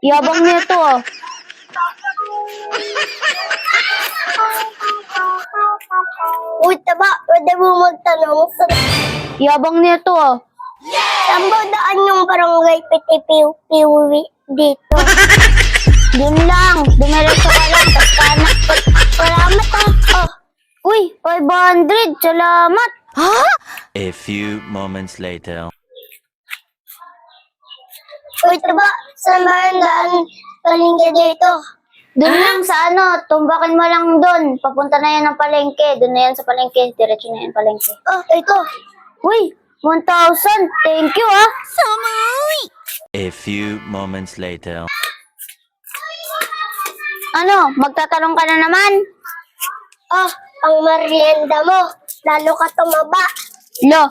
Yabang nito ah. Uy, taba, pwede mo magtanong sa Yabang nito ah. saan ba daan yung barangay Piti-Piwi dito? Dun lang. Dumiretso ka lang. Tapos kanan. Salamat ah. Oh, Uy, 500. Salamat. A few moments later. uy, taba, saan ba yung daan palingke dito? Dun lang sa ano. Tumbakin mo lang dun. Papunta na yan ng palengke. Dun na yan sa palengke. Diretso na yan palengke. Oh, ito. Uy, 1,000. Thank you ah. A few moments later. Ano, magtatanong ka na naman? Oh, pang merienda mo. Lalo ka tumaba. Lo,